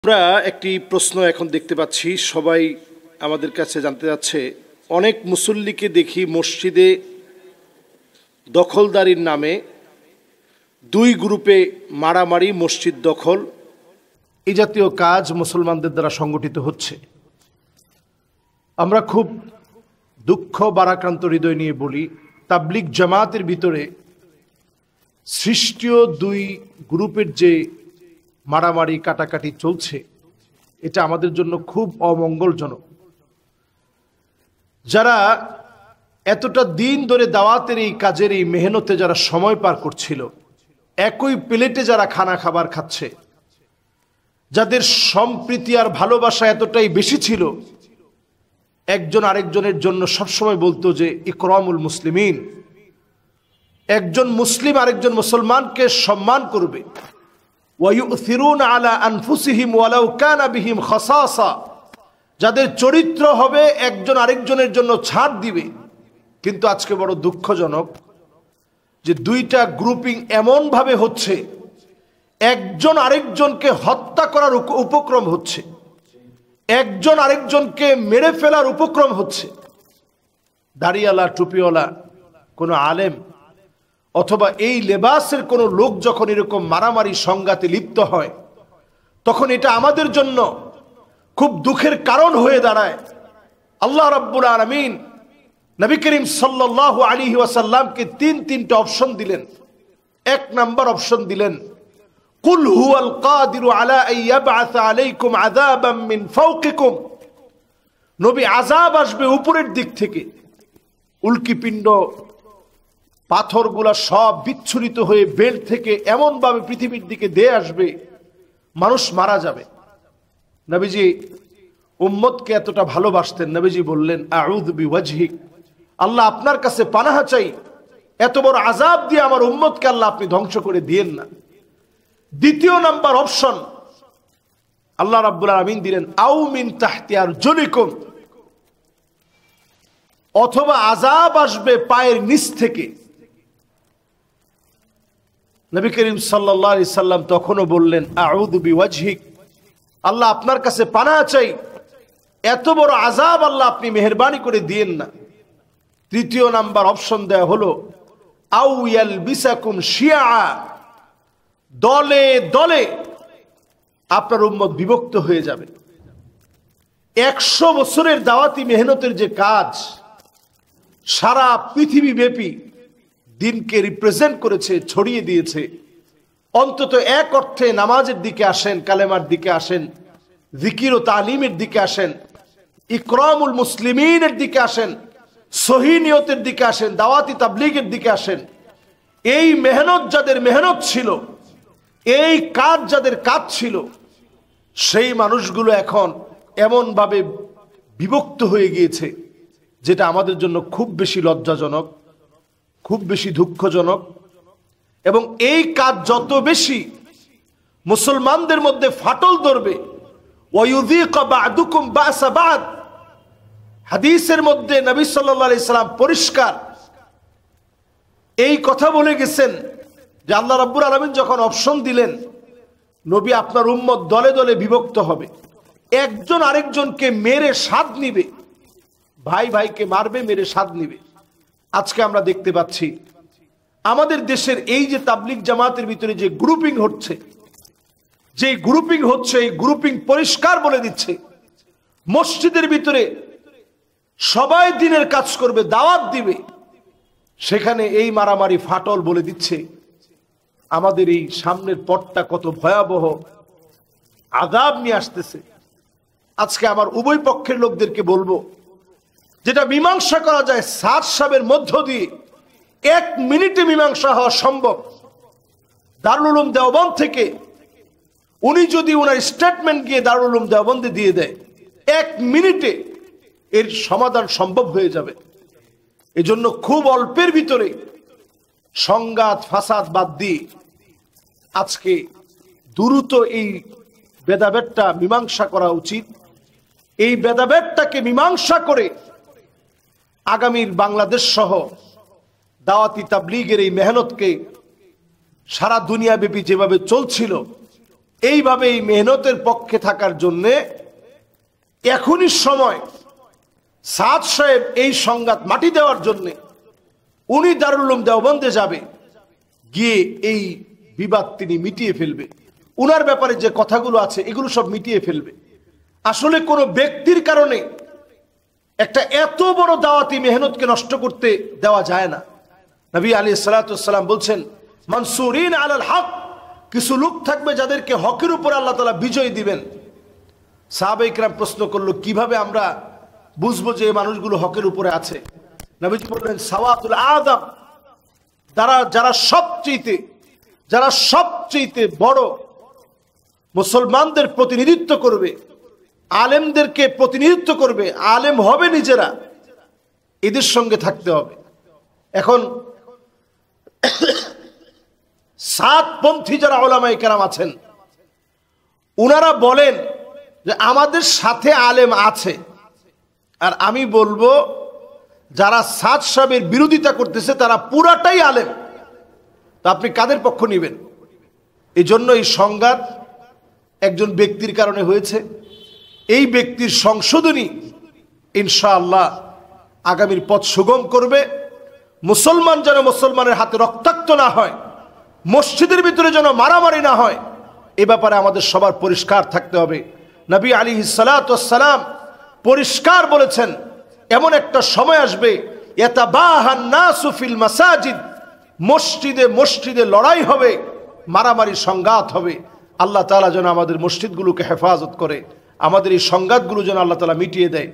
আমরা একটি প্রশ্ন এখন দেখতে পাচ্ছি, সবাই আমাদের কাছে জানতে যাচ্ছে। অনেক মুসল্লিকে দেখি মসজিদে দখলদারির নামে দুই গ্রুপে মারামারি, মসজিদ দখল, এই জাতীয় কাজ মুসলমানদের দ্বারা সংগঠিত হচ্ছে। আমরা খুব দুঃখ বারাক্রান্ত হৃদয় নিয়ে বলি, তাবলিগ জামাতের ভিতরে সৃষ্টীয় দুই গ্রুপের যে মারামারি কাটাকাটি চলছে, এটা আমাদের জন্য খুব অমঙ্গলজনক। যারা এতটা দিন ধরে দাওয়াতের এই কাজের এই মেহনতে যারা সময় পার করছিল, একই প্লেটে যারা খাবার খাচ্ছে, যাদের সম্প্রীতি আর ভালোবাসা এতটাই বেশি ছিল, একজন আরেকজনের জন্য সবসময় বলতো যে ইকরামুল মুসলিমিন, একজন মুসলিম আরেকজন মুসলমানকে সম্মান করবে। ওয়ায়ুসিরুনা আলা আনফুসিহিম ওয়ালাউ কানা বিহিম খাসাসা, যাদের চরিত্র হবে একজন আরেকজনের জন্য ছাড় দিবে। কিন্তু আজকে বড় দুঃখজনক যে দুইটা গ্রুপিং এমন ভাবে হচ্ছে, একজন আরেকজনকে হত্যা করার উপক্রম হচ্ছে, একজন আরেকজনকে মেরে ফেলার উপক্রম হচ্ছে। দাড়িওয়ালা টুপিওয়ালা কোনো আলেম অথবা এই লেবাসের কোনো লোক যখন এরকম মারামারি সংঘাতে লিপ্ত হয়, তখন এটা আমাদের জন্য খুব দুঃখের কারণ হয়ে দাঁড়ায়। আল্লাহ রাব্বুল আলামিন নবী করিম সাল্লাল্লাহু আলাইহি ওয়াসাল্লামকে তিনটা অপশন দিলেন। এক নাম্বার অপশন দিলেন, কুল হুয়াল কাদিরু আলা আইয়াবআসা আলাইকুম আযাবাম মিন ফাওকিকুম, নবী আযাব আসবে উপরের দিক থেকে, উল্কিপিণ্ড পাথরগুলা সব বিচ্ছুরিত হয়ে বেল্ট থেকে এমন ভাবে পৃথিবীর দিকে দিয়ে আসবে, মানুষ মারা যাবে। নবীজি উম্মতকে এতটা ভালোবাসতেন, নবীজি বললেন আউযু বিওয়াজহিক, আল্লাহ আপনার কাছে পানাহ চাই, এত বড় আযাব দিয়ে আমার উম্মতকে আল্লাহ আপনি ধ্বংস করে দিয়েন না। দ্বিতীয় নাম্বার অপশন আল্লাহ রাব্বুল আলামিন দিলেন আও মিন তাহতি আরজুলিকুম, অথবা আযাব আসবে পায়ের নিচ থেকে। নবী করিম সাল্লাল্লাহু আলাইহি সাল্লাম তখনও বললেন আউযু বিওয়াজহিক, আল্লাহ আপনার কাছে পানাহ চাই, এত বড় আযাব আল্লাহ আপনি মেহেরবানি করে দিয়েন না। তৃতীয় নাম্বার অপশন দেয়া হলো আও ইয়ালবিসাকুম শিয়া, দলে দলে আপনার উম্মত বিভক্ত হয়ে যাবে। 100 বছরের দাওয়াতি মেহনতের যে কাজ সারা পৃথিবী ব্যাপী দিনকে রিপ্রেজেন্ট করেছে, ছড়িয়ে দিয়েছে, অন্তত এক অর্থে নামাজের দিকে আসেন, কালেমার দিকে আসেন, জিকির ও তালিমের দিকে আসেন, ইকরামুল মুসলিমিনের দিকে আসেন, সহিহ নিয়তের দিকে আসেন, দাওয়াতি তাবলীগের দিকে আসেন। এই মেহনত যাদের মেহনত ছিল, এই কাজ যাদের কাজ ছিল, সেই মানুষগুলো এখন এমন ভাবে বিভক্ত হয়ে গিয়েছে, যেটা আমাদের জন্য খুব বেশি লজ্জাজনক, খুব বেশি দুঃখজনক। এবং এই কাজ যত বেশি মুসলমানদের মধ্যে ফাটল ধরবে, ওয়ায়ুযীকা বা'দুকুম বা'সা বা'দ, হাদিসের মধ্যে নবী সাল্লাল্লাহু আলাইহি সাল্লাম পরিষ্কার এই কথা বলে গেছেন যে আল্লাহ রাব্বুল আলামিন যখন অপশন দিলেন নবী আপনার উম্মত দলে দলে বিভক্ত হবে, একজন আরেকজনকে মেরে স্বাদ নিবে, ভাই ভাইকে মারবে, মেরে স্বাদ নিবে। আজকে আমরা দেখতে পাচ্ছি আমাদের দেশের এই যে তাবলিগ জামাতের ভিতরে যে গ্রুপিং হচ্ছে, এই গ্রুপিং পরিষ্কার বলে দিচ্ছে মসজিদের ভিতরে সবাই দিনের কাজ করবে, দাওয়াত দিবে, সেখানে এই মারামারি ফাটল বলে দিচ্ছে আমাদের এই সামনের পথটা কত ভয়াবহ আযাব নিয়ে আসতেছে। আজকে আমার উভয় পক্ষের লোকদেরকে বলবো, যেটা মীমাংসা করা যায় সাহেবের মধ্য দিয়ে 1 মিনিটে মীমাংসা হওয়া সম্ভব। দারুল উলুম দেওবন্দ থেকে উনি যদি ওনার স্টেটমেন্ট গিয়ে দারুল উলুম দেওবন্দে দিয়ে দেয়, 1 মিনিটে এর সমাধান সম্ভব হয়ে যাবে। এজন্য খুব অল্পের ভিতরে সংঘাত ফাসাদ বাদ দিয়ে আজকে দ্রুত এই ভেদাভেদটা মীমাংসা করা উচিত। এই ভেদাভেদটাকে মীমাংসা করে আগামীর বাংলাদেশ সহ দাওয়াতি তাবলীগের এই মেহনতকে সারা দুনিয়াব্যাপী যেভাবে চলছিল এইভাবে এই মেহনতের পক্ষে থাকার জন্যে এখনই সময়। সাদ সাহেব এই সংঘাত মাটি দেওয়ার জন্যে উনি দারুল উলুম দেওবন্দে যাবে, গিয়ে এই বিবাদ তিনি মিটিয়ে ফেলবে। উনার ব্যাপারে যে কথাগুলো আছে এগুলো সব মিটিয়ে ফেলবে। আসলে কোনো ব্যক্তির কারণে একটা এত বড় দাওয়াতি মেহনতকে নষ্ট করতে দেওয়া যায় না। নবী আলাইহিস সালাতু ওয়াস সালাম বলছেন, মানসুরিন আলাল হক, কিছু লোক থাকবে যাদেরকে হকের উপর আল্লাহ তাআলা বিজয় দিবেন। সাহাবায়ে ইকরাম প্রশ্ন করলো, কিভাবে আমরা বুঝবো যে এই মানুষগুলো হকের উপরে আছে? নবীজি বললেন, সাওয়াতুল আযম, যারা সবচেয়ে বড় মুসলমানদের প্রতিনিধিত্ব করবে, আলেমদেরকে প্রতিনিধিত্ব করবে, আলেম হবে নিজেরা, এদের সঙ্গে থাকতে হবে। এখন সাতপন্থী যারা উলামায়ে কেরাম আছেন, উনারা বলেন যে আমাদের সাথে আলেম আছে, আর আমি বলবো যারা সাদ সাহেবের বিরোধিতা করতেছে তারা পুরাটাই আলেম। তো আপনি কাদের পক্ষ নেবেন? এই জন্য এই সংঘাত একজন ব্যক্তির কারণে হয়েছে। এই ব্যক্তির সংশোধনী ইনশাআল্লাহ আগামীর পথ সুগম করবে। মুসলমান যেন মুসলমানের হাতে রক্তাক্ত না হয়, মসজিদের ভিতরে যেন মারামারি না হয়, এ ব্যাপারে আমাদের সবার পরিষ্কার থাকতে হবে। নবী আলাইহিস সালাতু ওয়াস সালাম পরিষ্কার বলেছেন, এমন একটা সময় আসবে ইয়াতাবাহান নাসু ফিল মাসাজিদ, মসজিদে মসজিদে লড়াই হবে, মারামারি সংঘাত হবে। আল্লাহ তাআলা যেন আমাদের মসজিদগুলোকে হেফাজত করে, আমাদের এই সংঘাতগুলো যেন আল্লাহ তাআলা মিটিয়ে দেয়।